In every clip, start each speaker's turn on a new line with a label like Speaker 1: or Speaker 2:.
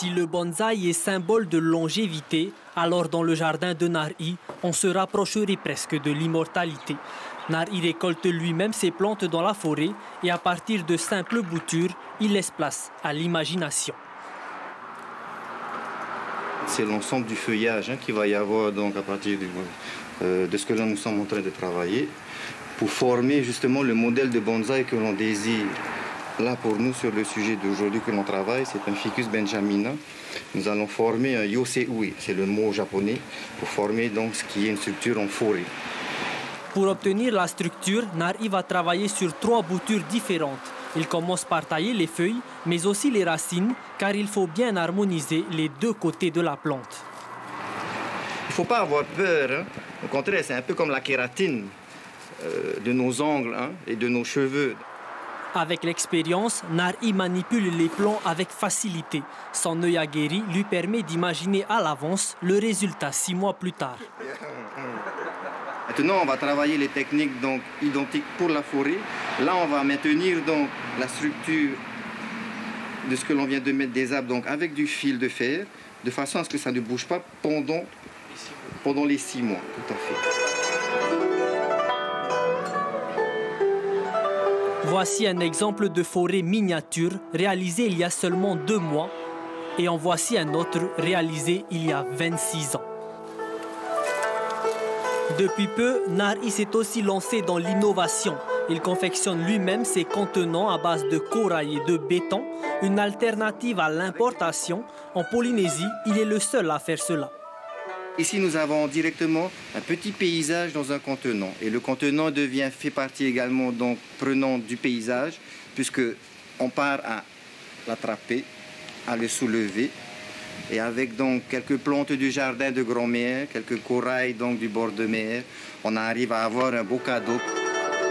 Speaker 1: Si le bonsaï est symbole de longévité, alors dans le jardin de Nari, on se rapprocherait presque de l'immortalité. Nari récolte lui-même ses plantes dans la forêt et à partir de simples boutures, il laisse place à l'imagination.
Speaker 2: C'est l'ensemble du feuillage qu'il va y avoir donc, à partir de ce que nous sommes en train de travailler pour former justement le modèle de bonsaï que l'on désire. Là, pour nous, sur le sujet d'aujourd'hui que l'on travaille, c'est un Ficus benjamina. Nous allons former un Yosei, c'est le mot japonais, pour former donc ce qui est une structure en forêt.
Speaker 1: Pour obtenir la structure, Nari va travailler sur 3 boutures différentes. Il commence par tailler les feuilles, mais aussi les racines, car il faut bien harmoniser les 2 côtés de la plante.
Speaker 2: Il ne faut pas avoir peur. Au contraire, c'est un peu comme la kératine de nos ongles et de nos cheveux.
Speaker 1: Avec l'expérience, Nari manipule les plants avec facilité. Son œil aguerri lui permet d'imaginer à l'avance le résultat 6 mois plus tard.
Speaker 2: Maintenant, on va travailler les techniques donc, identiques pour la forêt. Là, on va maintenir donc, la structure de ce que l'on vient de mettre des arbres donc, avec du fil de fer, de façon à ce que ça ne bouge pas pendant les 6 mois. Tout à fait.
Speaker 1: Voici un exemple de forêt miniature réalisé il y a seulement 2 mois. Et en voici un autre réalisé il y a 26 ans. Depuis peu, Nari s'est aussi lancé dans l'innovation. Il confectionne lui-même ses contenants à base de corail et de béton, une alternative à l'importation. En Polynésie, il est le seul à faire cela.
Speaker 2: Ici, nous avons directement un petit paysage dans un contenant. Et le contenant fait partie également donc, prenant du paysage, puisqu'on part à l'attraper, à le soulever. Et avec donc quelques plantes du jardin de grand-mère, quelques corails donc, du bord de mer, on arrive à avoir un beau cadeau.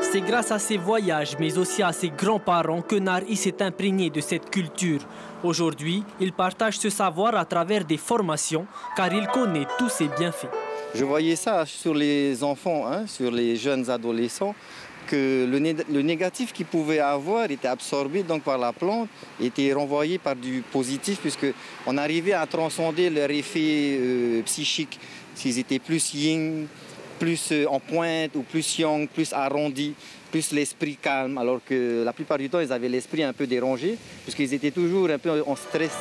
Speaker 1: C'est grâce à ses voyages, mais aussi à ses grands-parents, que Nari s'est imprégné de cette culture. Aujourd'hui, il partage ce savoir à travers des formations, car il connaît tous ses bienfaits.
Speaker 2: Je voyais ça sur les enfants, sur les jeunes adolescents, que le négatif qu'ils pouvaient avoir était absorbé donc, par la plante, était renvoyé par du positif, puisqu'on arrivait à transcender leur effet psychique. S'ils étaient plus yin, plus en pointe, ou plus yang, plus arrondi, plus l'esprit calme, alors que la plupart du temps, ils avaient l'esprit un peu dérangé, puisqu'ils étaient toujours un peu en stress.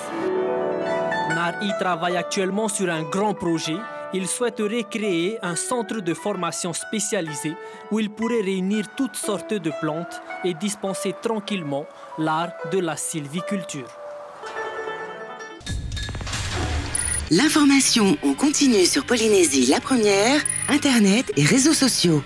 Speaker 1: Nari travaille actuellement sur un grand projet. Il souhaiterait créer un centre de formation spécialisé où il pourrait réunir toutes sortes de plantes et dispenser tranquillement l'art de la sylviculture.
Speaker 3: L'information en continu sur Polynésie la première, Internet et réseaux sociaux.